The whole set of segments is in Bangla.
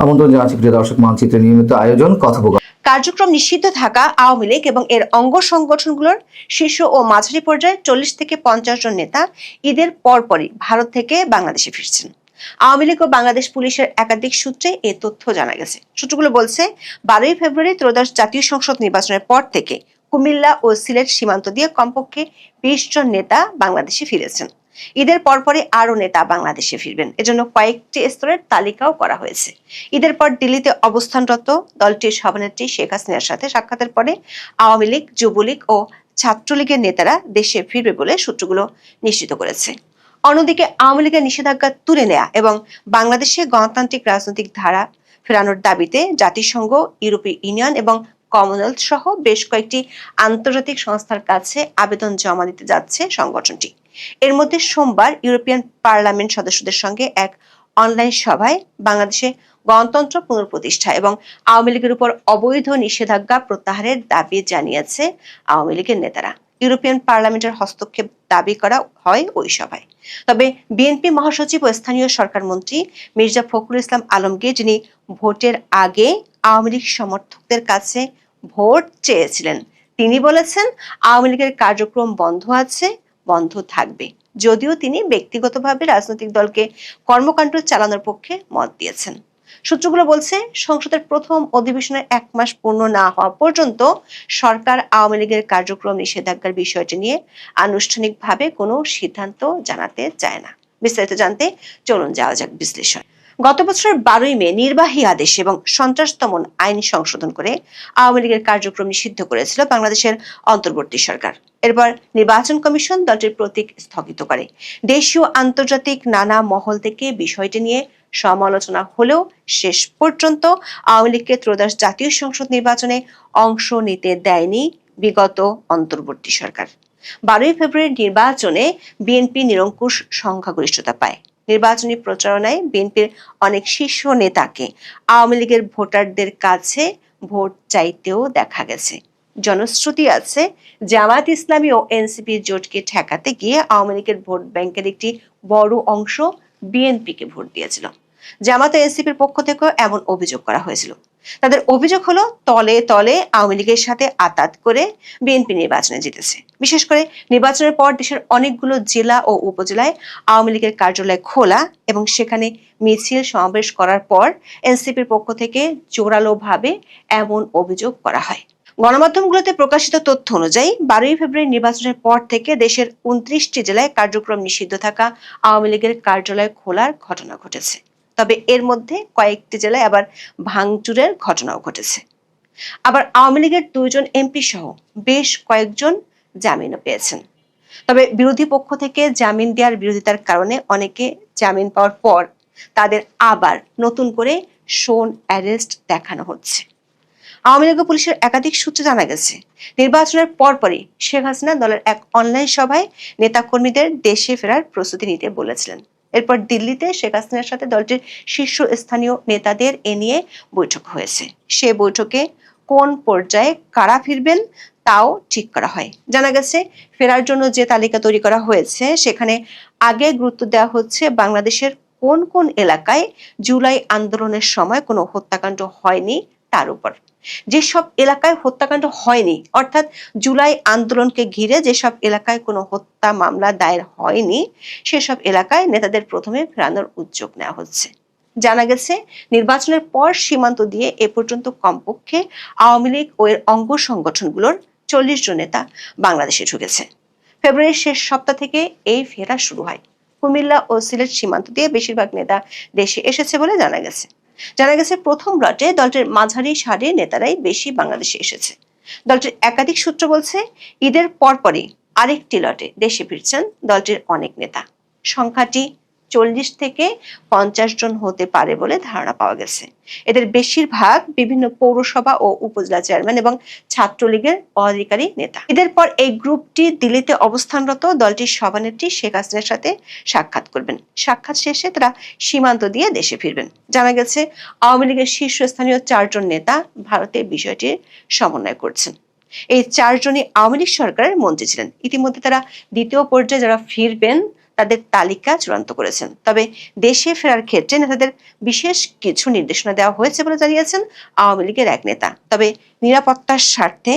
আমন্ত্রণ জানাচ্ছি প্রিয় দর্শক, মানচিত্রের নিয়মিত আয়োজন কথোপকথন কার্যক্রম নিষিদ্ধ থাকা আওয়ামী লীগ এবং এর অঙ্গ সংগঠনগুলোর শীর্ষ ও মাঝারি পর্যায়ে 40 থেকে 50 জন নেতা ঈদের পরপরই ভারত থেকে বাংলাদেশে ফিরছেন। আওয়ামী লীগ ও বাংলাদেশ পুলিশের একাধিক সূত্রে এ তথ্য জানা গেছে। সূত্রগুলো বলছে 12ই ফেব্রুয়ারি ত্রয়োদশ জাতীয় সংসদ নির্বাচনের পর থেকে কুমিল্লা ও সিলেট সীমান্ত দিয়ে কমপক্ষে 20 জন নেতা বাংলাদেশে ফিরেছেন। ঈদের পরপরই আরো নেতা বাংলাদেশে ফিরবেন, এজন্য কয়েকটি স্তরের তালিকাও করা হয়েছে। ঈদের পর দিল্লিতে অবস্থানরত দলটির সভানেত্রী শেখ হাসিনার সাথে সাক্ষাতের পরে আওয়ামী লীগ, যুবলীগ ও ছাত্রলীগের নেতারা দেশে ফিরবে বলে সূত্রগুলো নিশ্চিত করেছে। অন্যদিকে আওয়ামী লীগের নিষেধাজ্ঞা তুলে নেয়া এবং বাংলাদেশে গণতান্ত্রিক রাজনৈতিক ধারা ফেরানোর দাবিতে জাতিসংঘ, ইউরোপীয় ইউনিয়ন এবং কমনওয়েলথ সহ বেশ কয়েকটি আন্তর্জাতিক সংস্থার কাছে আবেদন জমা দিতে যাচ্ছে সংগঠনটি। এর মধ্যে সোমবার ইউরোপিয়ান পার্লামেন্ট সদস্যদের সঙ্গে এক অনলাইন সভায় বাংলাদেশে গণতন্ত্র পুনঃপ্রতিষ্ঠা এবং আওয়ামী লীগের উপর অবৈধ নিষেধাজ্ঞা প্রত্যাহারের দাবি জানিয়েছে আওয়ামী লীগের নেতারা। ইউরোপিয়ান পার্লামেন্টের হস্তক্ষেপ দাবি করা হয় ওই সভায়। তবে বিএনপি মহাসচিব ও স্থানীয় সরকার মন্ত্রী মির্জা ফখরুল ইসলাম আলমগীর, যিনি ভোটের আগে আওয়ামী লীগ সমর্থকদের কাছে ভোট চেয়েছিলেন, তিনি বলেছেন আওয়ামী লীগের কার্যক্রম বন্ধ আছে, বন্ধ থাকবে, যদিও তিনি ব্যক্তিগতভাবে রাজনৈতিক দলকে কর্মকাণ্ড চালানোর পক্ষে মত দিয়েছেন। সূত্রগুলো বলছে সংসদের প্রথম অধিবেশনের 1 মাস পূর্ণ না হওয়া পর্যন্ত সরকার আওয়ামী লীগের কার্যক্রম নিষেধাজ্ঞার বিষয়টি নিয়ে আনুষ্ঠানিকভাবে কোনো সিদ্ধান্ত জানাতে চায় না। বিস্তারিত জানতে চলুন যাওয়া যাক বিশ্লেষণ। গত বছরের 12ই মে নির্বাহী আদেশ এবং সন্ত্রাস দমন আইন সংশোধন করে আওয়ামী লীগের কার্যক্রম নিষিদ্ধ করেছিল বাংলাদেশের অন্তর্বর্তী সরকার। এরপর নির্বাচন কমিশন দলটির প্রতীক স্থগিত করে। দেশীয় আন্তর্জাতিক নানা মহল থেকে বিষয়টি নিয়ে সমালোচনা হলেও শেষ পর্যন্ত আওয়ামী লীগকে ত্রয়োদশ জাতীয় সংসদ নির্বাচনে অংশ নিতে দেয়নি বিগত অন্তর্বর্তী সরকার। 12ই ফেব্রুয়ারি নির্বাচনে বিএনপি নিরঙ্কুশ সংখ্যাগরিষ্ঠতা পায়। নির্বাচনী প্রচারণায় বিএনপির অনেক শীর্ষ নেতাকে আওয়ামী লীগের ভোটারদের কাছে ভোট চাইতেও দেখা গেছে। জনশ্রুতি আছে জামায়াত ইসলামী ও এনসিপি জোটকে ঠেকাতে গিয়ে আওয়ামী লীগের ভোট ব্যাংকের একটি বড় অংশ বিএনপিকে ভোট দিয়েছিল। জামায়াত ও এনসিপির পক্ষ থেকেও এমন অভিযোগ করা হয়েছিল। তাদের অভিযোগ হলো তলে তলে আওয়ামী লীগের সাথে আতাত করে বিএনপি নির্বাচনে জিতেছে। বিশেষ করে নির্বাচনের পর দেশের অনেকগুলো জেলা ও উপজেলায় আওয়ামী লীগের কার্যালয় খোলা এবং সেখানে মিছিল সমাবেশ করার পর এনসিপির পক্ষ থেকে জোরালোভাবে এমন অভিযোগ করা হয়। গণমাধ্যমগুলোতে প্রকাশিত তথ্য অনুযায়ী 12ই ফেব্রুয়ারি নির্বাচনের পর থেকে দেশের 29টি জেলায় কার্যক্রম নিষিদ্ধ থাকা আওয়ামী লীগের কার্যালয় খোলার ঘটনা ঘটেছে। তবে এর মধ্যে কয়েকটি জেলায় আবার ভাঙচুরের ঘটনাও ঘটেছে। আবার আওয়ামী লীগের 2 জন এমপি সহ বেশ কয়েকজন জামিনও পেয়েছেন। তবে বিরোধী পক্ষ থেকে জামিন দেওয়ার বিরোধিতার কারণে অনেকে জামিন পাওয়ার পর তাদের আবার নতুন করে শোন অ্যারেস্ট দেখানো হচ্ছে। আওয়ামী লীগ ও পুলিশের একাধিক সূত্রে জানা গেছে, নির্বাচনের পরপরই শেখ হাসিনা দলের এক অনলাইন সভায় নেতাকর্মীদের দেশে ফেরার প্রস্তুতি নিতে বলেছিলেন। এরপর দিল্লিতে শেখ হাসিনার সাথে দলটির শীর্ষস্থানীয় নেতাদের এ নিয়ে বৈঠক হয়েছে। সে বৈঠকে কোন পর্যায়ে কারা ফিরবেন তাও ঠিক করা হয়। জানা গেছে, ফেরার জন্য যে তালিকা তৈরি করা হয়েছে সেখানে আগে গুরুত্ব দেওয়া হচ্ছে বাংলাদেশের কোন কোন এলাকায় জুলাই আন্দোলনের সময় কোনো হত্যাকাণ্ড হয়নি তার উপর। যেসব এলাকায় হত্যাকাণ্ড হয়নি, অর্থাৎ জুলাই আন্দোলনকে ঘিরে যেসব এলাকায় কোনো হত্যা মামলা দায়ের হয়নি, সেসব এলাকায় নেতাদের প্রথমে ফেরানোর উদ্যোগ নেওয়া হচ্ছে। জানা গেছে, নির্বাচনের পর সীমান্ত দিয়ে এ পর্যন্ত কমপক্ষে আওয়ামী লীগ ও এর অঙ্গ সংগঠনগুলোর 40 জন নেতা বাংলাদেশে ঢুকেছে। ফেব্রুয়ারির শেষ সপ্তাহ থেকে এই ফেরা শুরু হয়। কুমিল্লা ও সিলেট সীমান্ত দিয়ে বেশিরভাগ নেতা দেশে এসেছে বলে জানা গেছে। প্রথম লটে দলটির মাঝারি সারির নেতারাই বেশি বাংলাদেশে এসেছে। দলটির একাধিক সূত্র বলছে, ঈদের পরপরই আরেকটি লটে দেশে ফিরছেন দলটির অনেক নেতা। সংখ্যাটি 40 থেকে 50 জন হতে পারে বলে ধারণা পাওয়া গেছে। এদের বেশিরভাগ বিভিন্ন পৌরসভা ও উপজেলা চেয়ারম্যান এবং ছাত্রলীগের পদাধিকারী নেতা। এদের পর এই গ্রুপটি দিল্লিতে অবস্থানরত দলটির সভানেত্রী শেখ হাসিনার সাথে সাক্ষাৎ করবেন। সাক্ষাৎ শেষে তারা সীমান্ত দিয়ে দেশে ফিরবেন। জানা গেছে, আওয়ামী লীগের শীর্ষস্থানীয় 4 জন নেতা ভারতে বিষয়টির সমন্বয় করছেন। এই 4 জনই আওয়ামী লীগ সরকারের মন্ত্রী ছিলেন। ইতিমধ্যে তারা দ্বিতীয় পর্যায়ে যারা ফিরবেন তাদের তালিকা চূড়ান্ত করেছেন। তবে দেশে ফেরার ক্ষেত্রে নেতাদের বিশেষ কিছু নির্দেশনা দেওয়া হয়েছে বলে জানিয়েছেন আওয়ামী লীগের এক নেতা। তবে নিরাপত্তার স্বার্থে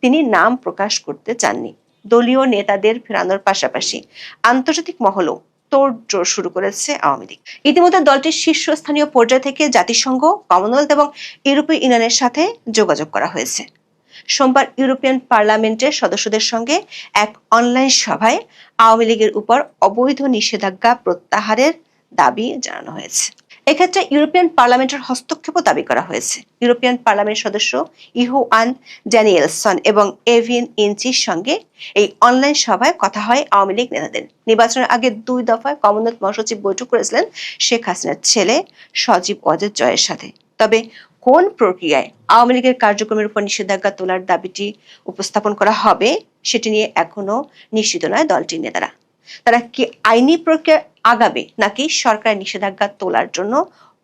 তিনি নাম প্রকাশ করতে চাননি। দলীয় নেতাদের ফেরানোর পাশাপাশি আন্তর্জাতিক মহলও তোড়জোড় শুরু করেছে আওয়ামী লীগ। ইতিমধ্যে দলটির শীর্ষস্থানীয় পর্যায় থেকে জাতিসংঘ, কমনওয়েলথ এবং ইউরোপীয় ইউনিয়নের সাথে যোগাযোগ করা হয়েছে। সোমবার ইউরোপিয়ান পার্লামেন্টের সদস্যদের সঙ্গে এক অনলাইন সভায় আওয়ামী লীগের উপর অবৈধ নিষেধাজ্ঞা প্রত্যাহারের দাবি জানানো হয়েছে। এক্ষেত্রে ইউরোপিয়ান পার্লামেন্টের হস্তক্ষেপও দাবি করা হয়েছে। ইউরোপিয়ান পার্লামেন্ট সদস্য ইহুয়ান ড্যানিয়েলসন এবং এভিন ইঞ্চির সঙ্গে এই অনলাইন সভায় কথা হয় আওয়ামী লীগ নেতাদের। নির্বাচনের আগে 2 দফায় কমনওয়েলথ মহাসচিব বৈঠক করেছিলেন শেখ হাসিনার ছেলে সজীব ওয়াজেদ জয়ের সাথে। তবে কোন প্রক্রিয়ায় আওয়ামী লীগের কার্যক্রমের উপর নিষেধাজ্ঞা তোলার দাবিটি উপস্থাপন করা হবে সেটি নিয়ে এখনো নিশ্চিত নয় দলটির নেতারা। তারা কি আইনি প্রক্রিয়া আগাবে নাকি সরকার নিষেধাজ্ঞা তোলার জন্য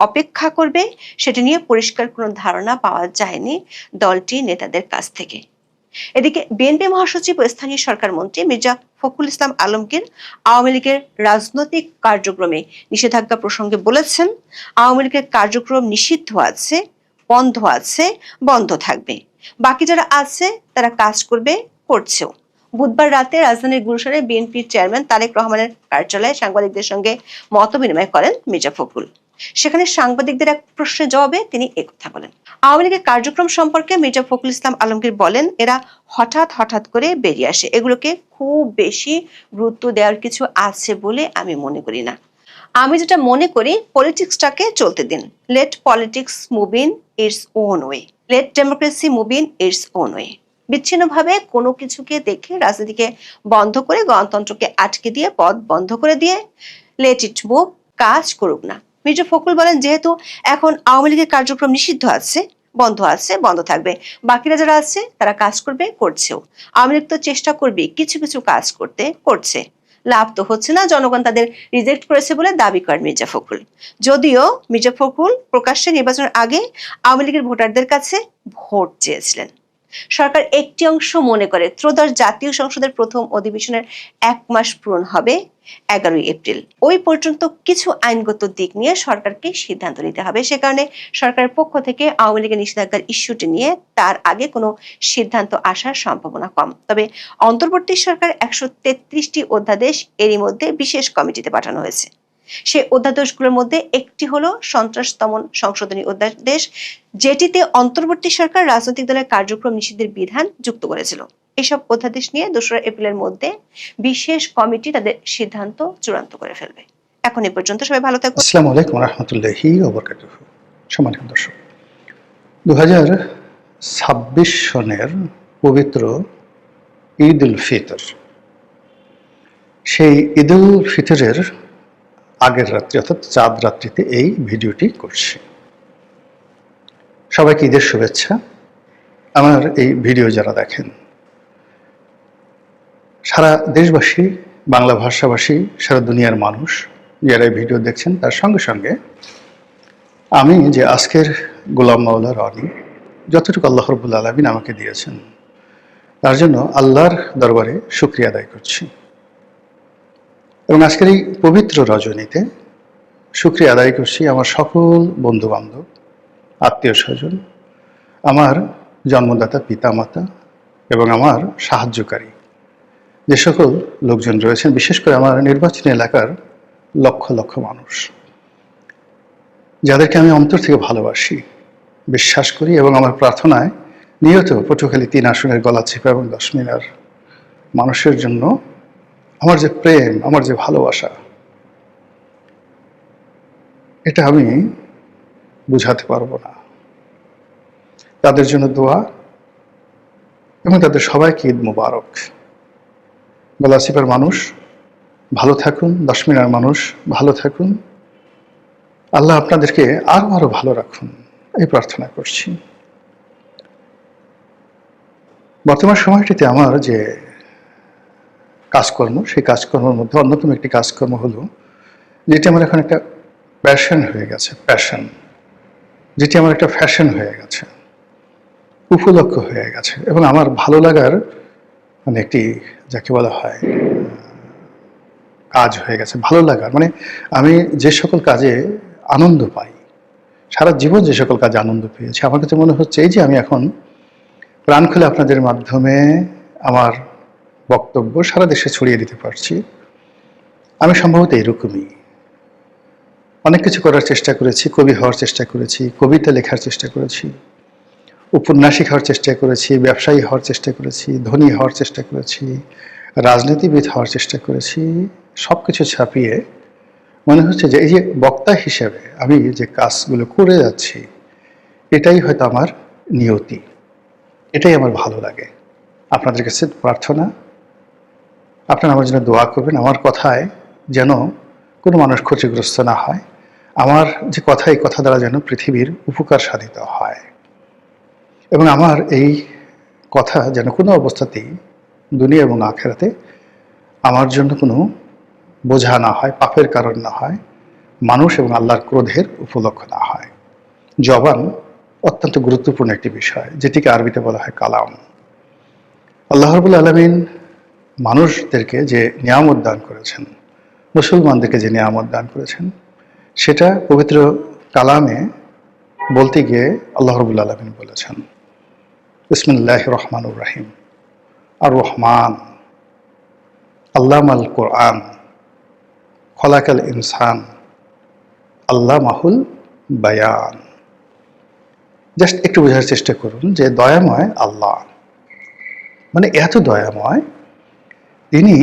অপেক্ষা করবে সেটি নিয়ে পরিষ্কার কোনো ধারণা পাওয়া যায়নি দলটির নেতাদের কাছ থেকে। এদিকে বিএনপি মহাসচিব ও স্থানীয় সরকার মন্ত্রী মির্জা ফখরুল ইসলাম আলমগীর আওয়ামী লীগের রাজনৈতিক কার্যক্রমে নিষেধাজ্ঞা প্রসঙ্গে বলেছেন, আওয়ামী লীগের কার্যক্রম নিষিদ্ধ আছে, বন্ধ আছে, বন্ধ থাকবে। বাকি যারা আছে তারা কাজ করবে, করছেও। বুধবার রাতে রাজধানীর গুলশানে বিএনপির চেয়ারম্যান তারেক রহমানের কার্যালয়ে সাংবাদিকদের সঙ্গে মতবিনিময় করেন মির্জা ফখরুল। সেখানে সাংবাদিকদের এক প্রশ্নের জবাবে তিনি একথা বলেন। আওয়ামী লীগের কার্যক্রম সম্পর্কে মির্জা ফখরুল ইসলাম আলমগীর বলেন, এরা হঠাৎ করে বেরিয়ে আসে। এগুলোকে খুব বেশি গুরুত্ব দেওয়ার কিছু আছে বলে আমি মনে করি না। আমি যেটা মনে করি, পলিটিক্সটাকে চলতে দিন। Let politics move in its own way, let democracy move in its own way. বিচ্ছিন্নভাবে কোনো কিছুকে দেখে রাজনীতিকে বন্ধ করে, গণতন্ত্রকে আটকে দিয়ে, পথ বন্ধ করে দিয়ে লেট ইট মুভ, কাজ করুক না। মির্জা ফখরুল বলেন, যেহেতু এখন আওয়ামী লীগের কার্যক্রম নিষিদ্ধ আছে, বন্ধ আছে, বন্ধ থাকবে। বাকিরা যারা আছে তারা কাজ করবে, করছেও। আওয়ামী লীগ তো চেষ্টা করবে কিছু কিছু কাজ করতে, করছে। লাভ তো হচ্ছে না, জনগণ তাদের রিজেক্ট করেছে বলে দাবি করেন মির্জা ফখরুল। যদিও মির্জা ফখরুল প্রকাশ্যে নির্বাচনের আগে আওয়ামী লীগের ভোটারদের কাছে ভোট চেয়েছিলেন। সরকার একটি অংশ মনে করে ত্রয়োদশ জাতীয় সংসদের প্রথম অধিবেশনের 1 মাস পূরণ হবে 11 এপ্রিল। ওই পর্যন্ত কিছু আইনগত দিক নিয়ে সরকারকে সিদ্ধান্ত নিতে হবে। সে কারণে সরকারের পক্ষ থেকে আওয়ামী লীগের নিষেধাজ্ঞার ইস্যুটি নিয়ে তার আগে কোনো সিদ্ধান্ত আসার সম্ভাবনা কম। তবে অন্তর্বর্তী সরকার 133টি অধ্যাদেশ এরই মধ্যে বিশেষ কমিটিতে পাঠানো হয়েছে। সেই অধ্যাদেশগুলোর মধ্যে একটি হলো সন্ত্রাস দমন সংশোধনী অধ্যাদেশ, যেটিতে অন্তর্বর্তী সরকার রাজনৈতিক দলের কার্যক্রম নিষিদ্ধের বিধান যুক্ত করেছিল। এসব অধ্যাদেশ নিয়ে 2 এপ্রিলের মধ্যে বিশেষ কমিটি তাদের সিদ্ধান্ত চূড়ান্ত করে ফেলবে। এখন এ পর্যন্ত সবাই ভালো থাকুন। আসসালামু আলাইকুম ওয়া রাহমাতুল্লাহি ওয়া বারাকাতুহু। সম্মানিত দর্শক, 2026 সনের পবিত্র ঈদ উল ফিতর, সেই ঈদ উল ফিতরের আগের রাত্রি অর্থাৎ চাঁদ রাত্রিতে এই ভিডিওটি করছি। সবাইকে ঈদের শুভেচ্ছা। আমার এই ভিডিও যারা দেখেন, সারা দেশবাসী, বাংলা ভাষাভাষী, সারা দুনিয়ার মানুষ যারা এই ভিডিও দেখছেন, তার সঙ্গে সঙ্গে আমি যে আজকের গোলাম মাওলা রনি যতটুকু আল্লাহ রাব্বুল আলামিন আমাকে দিয়েছেন, তার জন্য আল্লাহর দরবারে শুকরিয়া আদায় করছি। এবং আজকের এই পবিত্র রজনীতে শুকরিয়া আদায় করছি আমার সকল বন্ধুবান্ধব, আত্মীয় স্বজন, আমার জন্মদাতা পিতামাতা এবং আমার সাহায্যকারী যে সকল লোকজন রয়েছেন, বিশেষ করে আমার নির্বাচনী এলাকার লক্ষ লক্ষ মানুষ, যাদেরকে আমি অন্তর থেকে ভালোবাসি, বিশ্বাস করি এবং আমার প্রার্থনায় নিয়ত পটুয়াখালী 3 আসনের গলাচিপা এবং 10 মিনার মানুষের জন্য আমার যে প্রেম, আমার যে ভালোবাসা, এটা আমি বুঝাতে পারবো না। তাদের জন্য দোয়া এবং তাদের সবাইকে ঈদ মুবারক। গলাচিপার মানুষ ভালো থাকুন, 10 মিনার মানুষ ভালো থাকুন, আল্লাহ আপনাদেরকে আরো ভালো রাখুন, এই প্রার্থনা করছি। বর্তমান সময়টিতে আমার যে কাজকর্ম, সেই কাজকর্মের মধ্যে অন্যতম একটি কাজকর্ম হলো, যেটি আমার এখন একটা প্যাশন হয়ে গেছে, যেটি আমার একটা ফ্যাশন হয়ে গেছে, উপলক্ষ হয়ে গেছে এবং আমার ভালো লাগার মানে একটি, যাকে বলা হয় কাজ হয়ে গেছে, ভালো লাগার, মানে আমি যে সকল কাজে আনন্দ পাই, সারা জীবন যে সকল কাজে আনন্দ পেয়েছি, আমার কাছে মনে হচ্ছে এই যে আমি এখন প্রাণ খুলে আপনাদের মাধ্যমে আমার বক্তব্য সারা দেশে ছড়িয়ে দিতে পারছি, আমি সম্ভবত এরকমই। অনেক কিছু করার চেষ্টা করেছি, কবি হওয়ার চেষ্টা করেছি, কবিতা লেখার চেষ্টা করেছি, উপন্যাসিক হওয়ার চেষ্টা করেছি, ব্যবসায়ী হওয়ার চেষ্টা করেছি, ধনী হওয়ার চেষ্টা করেছি, রাজনীতিবিদ হওয়ার চেষ্টা করেছি। সব কিছু ছাপিয়ে মনে হচ্ছে যে এই যে বক্তা হিসেবে আমি যে কাজগুলো করে যাচ্ছি, এটাই হয়তো আমার নিয়তি, এটাই আমার ভালো লাগে। আপনাদের কাছে প্রার্থনা, আপনারা আমার জন্য দোয়া করবেন, আমার কথায় যেন কোনো মানুষ ক্ষতিগ্রস্ত না হয়, আমার যে কথা, এই কথা দ্বারা যেন পৃথিবীর উপকার সাধিত হয়, এবং আমার এই কথা যেন কোনো অবস্থাতেই দুনিয়া এবং আখেরাতে আমার জন্য কোনো বোঝা না হয়, পাপের কারণ না হয়, মানুষ এবং আল্লাহর ক্রোধের উপলক্ষ না হয়। জবান অত্যন্ত গুরুত্বপূর্ণ একটি বিষয়, যেটিকে আরবিতে বলা হয় কালাম। আল্লাহ রাব্বুল আলামিন মানুষদেরকে যে নিয়ামত দান করেছেন, মুসলমানদেরকে যে নিয়ামত দান করেছেন, সেটা পবিত্র কালামে বলতে গিয়ে আল্লাহ রাব্বুল আলামিন বলেছেন, বিসমিল্লাহির রহমানির রহিম, আর রহমান আল্লামাল কোরআন খলাকাল ইনসান আল্লামাহুল বায়ান। জাস্ট একটু বোঝার চেষ্টা করুন যে দয়াময় আল্লাহ, মানে এত দয়াময়, তিনি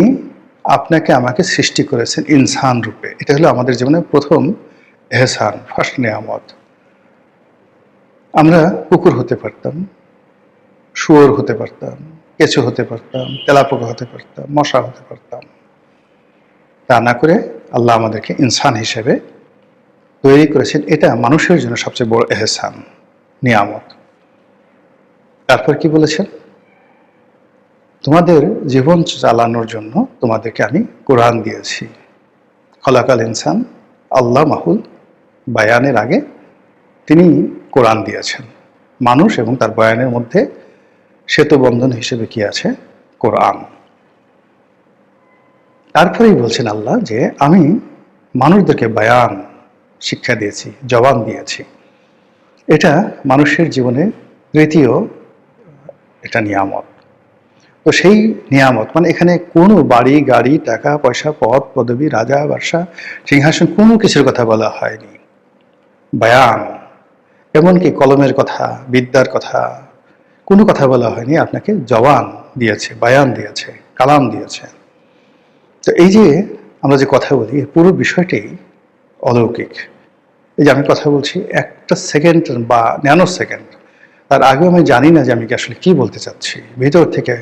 আপনাকে আমাকে সৃষ্টি করেছেন ইনসান রূপে। এটা হলো আমাদের জীবনে প্রথম এহসান, ফার্স্ট নিয়ামত। আমরা কুকুর হতে পারতাম, শুয়োর হতে পারতাম, কেঁচো হতে পারতাম, তেলাপোকা হতে পারতাম, মশা হতে পারতাম। তা না করে আল্লাহ আমাদেরকে ইনসান হিসেবে তৈরি করেছেন, এটা মানুষের জন্য সবচেয়ে বড় এহসান, নিয়ামত। তারপর কি বলেছেন? তোমাদের জীবন চালানোর জন্য তোমাদেরকে আমি কোরআন দিয়েছি। খলাকাল ইনসান আল্লাহ মাহুল বায়ানের আগে তিনি কোরআন দিয়েছেন। মানুষ এবং তার বয়ানের মধ্যে সেতু বন্ধন হিসেবে কি আছে? কোরআন। তারপরেই বলছেন আল্লাহ যে আমি মানুষদেরকে বায়ান শিক্ষা দিয়েছি, জবান দিয়েছি। এটা মানুষের জীবনে তৃতীয় এটা নিয়ামত। তো সেই নিয়ামত, মানে এখানে কোনো বাড়ি গাড়ি, টাকা পয়সা, পদ পদবী, রাজা বাদশা, সিংহাসন, কোনো কিছুর কথা বলা হয়নি। বায়ান, এমনকি কলমের কথা, বিদ্যার কথা, কোনো কথা বলা হয়নি। আপনাকে জবান দিয়েছে, বায়ান দিয়েছে, কালাম দিয়েছে। তো এই যে আমরা যে কথা বলি, পুরো বিষয়টাই অলৌকিক। এই যে আমি কথা বলছি, একটা সেকেন্ড বা ন্যানো সেকেন্ড তার আগেও আমি জানি না যে আমি আসলে কি বলতে চাচ্ছি। ভিতর থেকে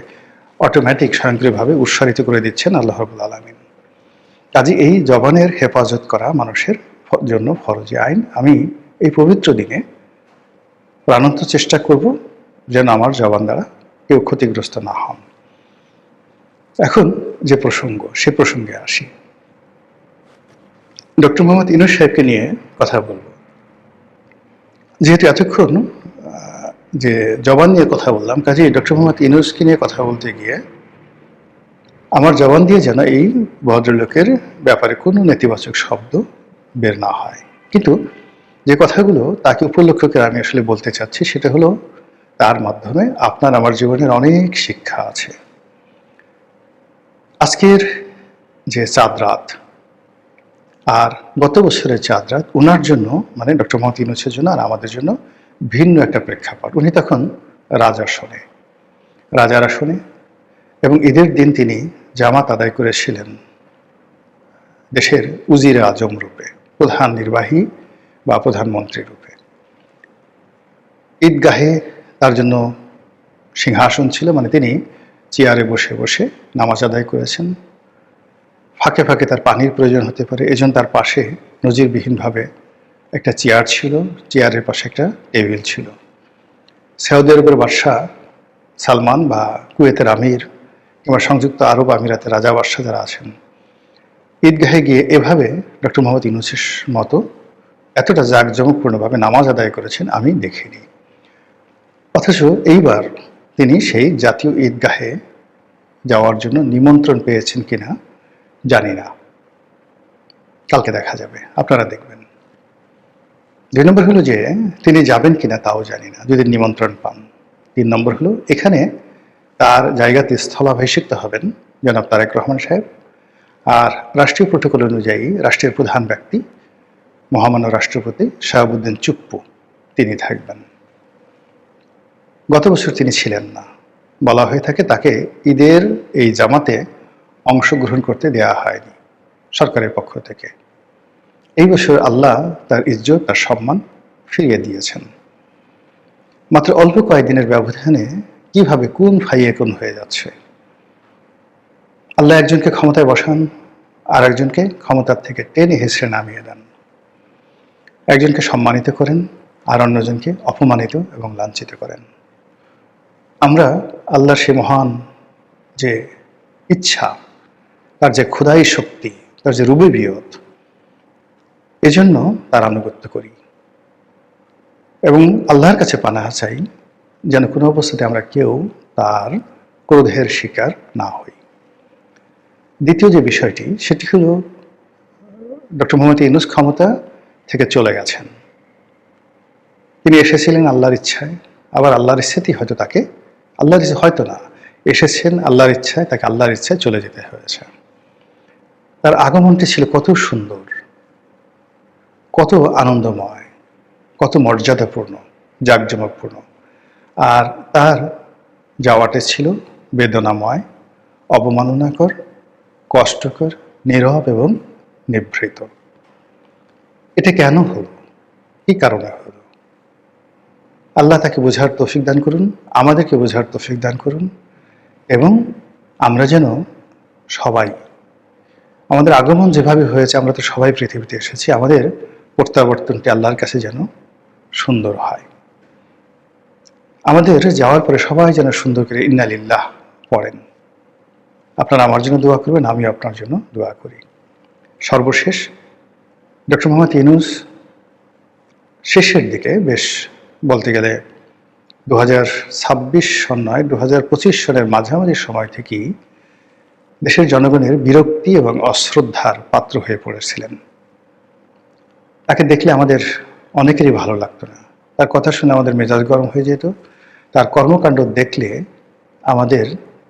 অটোমেটিক স্বয়ংক্রিয়ভাবে উৎসারিত করে দিচ্ছেন আল্লাহ রাব্বুল আলামিন। কাজে এই জবানের হেফাজত করা মানুষের জন্য ফরজে আইন। আমি এই পবিত্র দিনে প্রাণান্ত চেষ্টা করব যেন আমার জবান দ্বারা কেউ ক্ষতিগ্রস্ত না হন। এখন যে প্রসঙ্গ, সে প্রসঙ্গে আসি। ডক্টর মোহাম্মদ ইউনূস সাহেবকে নিয়ে কথা বলব। যেহেতু এতক্ষণ যে জবান নিয়ে কথা বললাম, কাজেই ডক্টর মোহাম্মদ ইউনূসকে নিয়ে কথা বলতে গিয়ে আমার জবান দিয়ে যেন এই ভদ্রলোকের ব্যাপারে কোনো নেতিবাচক শব্দ বের না হয়। কিন্তু যে কথাগুলো তাকে উপলক্ষ করে আমি আসলে বলতে চাচ্ছি, সেটা হলো তার মাধ্যমে আপনার আমার জীবনের অনেক শিক্ষা আছে। আজকের যে চাঁদ রাত আর গত বছরের চাঁদ রাত ওনার জন্য, মানে ডক্টর মোহাম্মদ ইউনূসের জন্য আর আমাদের জন্য ভিন্ন একটা প্রেক্ষাপট। উনি তখন রাজার আসনে, এবং ঈদের দিন তিনি জামাত আদায় করেছিলেন দেশের উজিরে আজম রূপে, প্রধান নির্বাহী বা প্রধানমন্ত্রী রূপে। ঈদগাহে তার জন্য সিংহাসন ছিল, মানে তিনি চেয়ারে বসে বসে নামাজ আদায় করেছেন। ফাঁকে ফাঁকে তার পানির প্রয়োজন হতে পারে, এজন্য তার পাশে নজিরবিহীনভাবে একটা চেয়ার ছিল, চেয়ারের পাশে একটা টেবিল ছিল। সৌদি আরবের বাদশাহ সালমান বা কুয়েতের আমির কিংবা সংযুক্ত আরব আমিরাতের রাজা বাদশাহ যারা আছেন, ঈদগাহে গিয়ে এভাবে ডক্টর মোহাম্মদ ইউনূসের মতো এতটা জাঁকজমকপূর্ণভাবে নামাজ আদায় করেছেন আমি দেখিনি। অথচ এইবার তিনি সেই জাতীয় ঈদগাহে যাওয়ার জন্য নিমন্ত্রণ পেয়েছেন কিনা জানি না। কালকে দেখা যাবে, আপনারা দেখবেন। 2 নম্বর হলো যে তিনি যাবেন কিনা তাও জানি না, যদি নিমন্ত্রণ পান। 3 নম্বর হলো এখানে তার জায়গাতে স্থলাভিষিক্ত হবেন জনাব তারেক রহমান সাহেব, আর রাষ্ট্রীয় প্রোটোকল অনুযায়ী রাষ্ট্রের প্রধান ব্যক্তি মহামান্য রাষ্ট্রপতি শাহাবুদ্দিন চুপ্পু তিনি থাকবেন। গত বছর তিনি ছিলেন না, বলা হয়ে থাকে তাকে ঈদের এই জামাতে অংশগ্রহণ করতে দেওয়া হয়নি সরকারের পক্ষ থেকে। এই বছর আল্লাহ তার ইজ্জত, তার সম্মান ফিরিয়ে দিয়েছেন। মাত্র অল্প কয়েকদিনের ব্যবধানে কিভাবে কোন ফাইয়ে কোন হয়ে যাচ্ছে। আল্লাহ একজনকে ক্ষমতায় বসান, আর একজনকে ক্ষমতার থেকে টেনে হেসড়ে নামিয়ে দেন। একজনকে সম্মানিত করেন, আর অন্যজনকে অপমানিত এবং লাঞ্ছিত করেন। আমরা আল্লাহর সে মহান যে ইচ্ছা, তার যে খোদাই শক্তি, তার যে রুবুবিয়ত, এজন্য তার আনুগত্য করি এবং আল্লাহর কাছে পানাহ চাই যেন কোনো অবস্থাতে আমরা কেউ তার ক্রোধের শিকার না হই। দ্বিতীয় যে বিষয়টি, সেটি হলো ডক্টর মোহাম্মদ ইউনূস ক্ষমতা থেকে চলে গেছেন। তিনি এসেছিলেন আল্লাহর ইচ্ছায়, আবার আল্লাহর ইচ্ছাতেই হয়তো তাকে, আল্লাহর ইচ্ছা হয়তো না, এসেছেন আল্লাহর ইচ্ছায়, তাকে আল্লাহর ইচ্ছায় চলে যেতে হয়েছে। তার আগমনটি ছিল কত সুন্দর, কত আনন্দময়, কত মর্যাদাপূর্ণ, জাঁকজমকপূর্ণ, আর তার যাওয়াটা ছিল বেদনাময়, অবমাননাকর, কষ্টকর, নীরব এবং নিভৃত। এটা কেন হলো, কি কারণে হলো? আল্লাহ তাকে বোঝার তৌফিক দান করুন, আমাদেরকে বোঝার তৌফিক দান করুন, এবং আমরা যেন সবাই, আমাদের আগমন যেভাবে হয়েছে, আমরা তো সবাই পৃথিবীতে এসেছি, আমাদের প্রত্যাবর্তনটি আল্লাহর কাছে যেন সুন্দর হয়। আমাদের যাওয়ার পরে সবাই যেন সুন্দর করে ইন্না লিল্লাহ পড়েন। আপনারা আমার জন্য দোয়া করবেন, আমি আপনার জন্য দোয়া করি। সর্বশেষ, ডক্টর মোহাম্মদ ইউনূস শেষের দিকে, বেশ বলতে গেলে 2026 সন নয়, 2025 সনের মাঝামাঝি সময় থেকেই দেশের জনগণের বিরক্তি এবং অশ্রদ্ধার পাত্র হয়ে পড়েছিলেন। তাকে দেখলে আমাদের অনেকেরই ভালো লাগতো না, তার কথা শুনে আমাদের মেজাজ গরম হয়ে যেত, তার কর্মকাণ্ড দেখলে আমাদের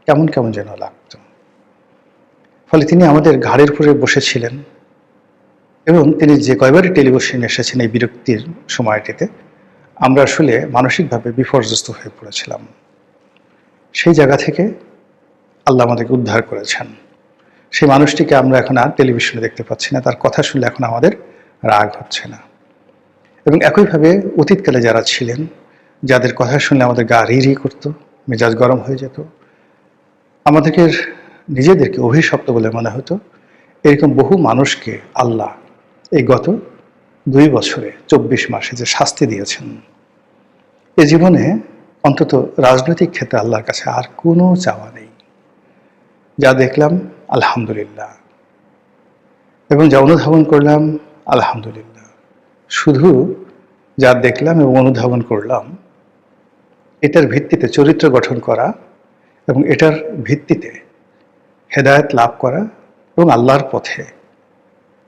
কেমন কেমন যেন লাগতো। ফলে তিনি আমাদের ঘাড়ের উপরে বসেছিলেন, এবং তিনি যে কয়বারই টেলিভিশনে এসেছেন এই বিরক্তির সময়টিতে, আমরা আসলে মানসিকভাবে বিপর্যস্ত হয়ে পড়েছিলাম। সেই জায়গা থেকে আল্লাহ আমাদেরকে উদ্ধার করেছেন। সেই মানুষটিকে আমরা এখন আর টেলিভিশনে দেখতে পাচ্ছি না, তার কথা শুনলে এখন আমাদের রাগ হচ্ছে না। এবং একইভাবে অতীতকালে যারা ছিলেন, যাদের কথা শুনলে আমাদের গা রি রি করতো, মেজাজ গরম হয়ে যেত, আমাদেরকে নিজেদেরকে অভিশপ্ত বলে মনে হতো, এরকম বহু মানুষকে আল্লাহ এই গত 2 বছরে 24 মাসে যে শাস্তি দিয়েছেন, এ জীবনে অন্তত রাজনৈতিক ক্ষেত্রে আল্লাহর কাছে আর কোনো চাওয়া নেই। যা দেখলাম আলহামদুলিল্লাহ, এবং যা অনুধাবন করলাম আলহামদুলিল্লাহ। শুধু যা দেখলাম এবং অনুধাবন করলাম, এটার ভিত্তিতে চরিত্র গঠন করা এবং এটার ভিত্তিতে হেদায়েত লাভ করা এবং আল্লাহর পথে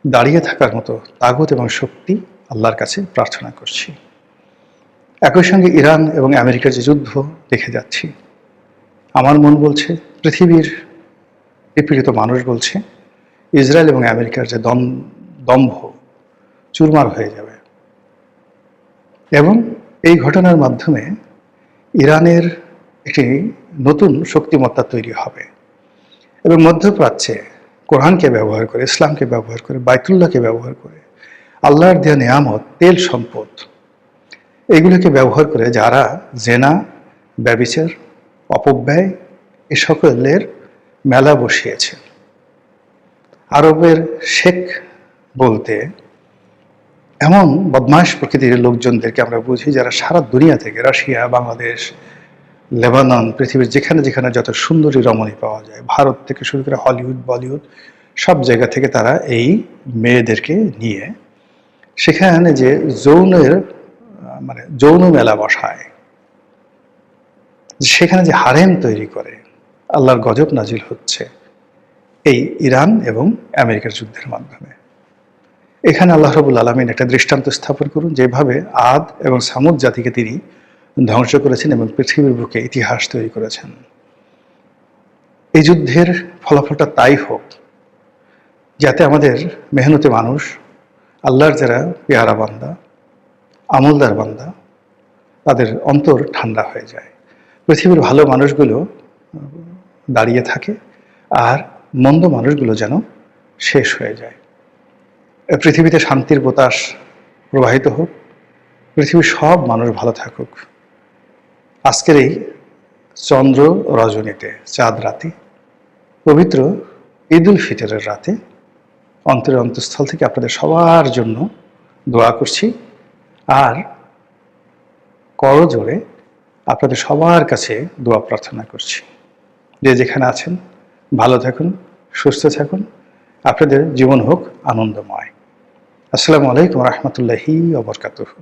দাঁড়িয়ে থাকার মতো তাগত এবং শক্তি আল্লাহর কাছে প্রার্থনা করছি। একই সঙ্গে ইরান এবং আমেরিকার যে যুদ্ধ দেখে যাচ্ছি, আমার মন বলছে, পৃথিবীর নিপীড়িত মানুষ বলছে, ইসরায়েল এবং আমেরিকার যে দম্ভ চুরমার হয়ে যাবে, এবং এই ঘটনার মাধ্যমে ইরানের একটি নতুন শক্তিমত্তা তৈরি হবে, এবং মধ্যপ্রাচ্যে কোরআনকে ব্যবহার করে, ইসলামকে ব্যবহার করে, বাইতুল্লাহকে ব্যবহার করে, আল্লাহর দেয়া নেয়ামত, তেল সম্পদ, এগুলোকে ব্যবহার করে যারা জেনা, ব্যভিচার, অপব্যয় এ সকলের মেলা বসিয়েছে। আরবের শেখ বলতে এমন বদমাশ প্রকৃতির লোকজনদেরকে আমরা বুঝি, যারা সারা দুনিয়া থেকে, রাশিয়া, বাংলাদেশ, লেবানন, পৃথিবীর যেখানে যেখানে যত সুন্দরী রমণী পাওয়া যায়, ভারত থেকে শুরু করে হলিউড, বলিউড, সব জায়গা থেকে তারা এই মেয়েদেরকে নিয়ে সেখানে যে যৌন মেলা বসায়, সেখানে যে হারেম তৈরি করে, আল্লাহর গজব নাজিল হচ্ছে এই ইরান এবং আমেরিকার যুদ্ধের মাধ্যমে। এখানে আল্লাহ রাব্বুল আলামিন একটা দৃষ্টান্ত স্থাপন করুন, যেভাবে আদ এবং সামুদ জাতিকে তিনি ধ্বংস করেছেন এবং পৃথিবীর বুকে ইতিহাস তৈরি করেছেন। এই যুদ্ধের ফলাফলটা তাই হোক, যাতে আমাদের মেহনতি মানুষ, আল্লাহর যারা পেয়ারা বান্দা, আমলদার বান্দা, তাদের অন্তর ঠান্ডা হয়ে যায়। পৃথিবীর ভালো মানুষগুলো দাঁড়িয়ে থাকে আর মন্দ মানুষগুলো যেন শেষ হয়ে যায়। পৃথিবীতে শান্তির বাতাস প্রবাহিত হোক, পৃথিবীর সব মানুষ ভালো থাকুক। আজকের এই চন্দ্র রজনীতে, চাঁদ রাতে, পবিত্র ঈদ উল ফিতরের রাতে অন্তরের অন্তঃস্থল থেকে আপনাদের সবার জন্য দোয়া করছি আর করজোড়ে আপনাদের সবার কাছে দোয়া প্রার্থনা করছি। যে যেখানে আছেন ভালো থাকুন, সুস্থ থাকুন, আপনাদের জীবন হোক আনন্দময়। আসসালামু আলাইকুম রহমতুল্লাহি ওয়া বারাকাতুহু।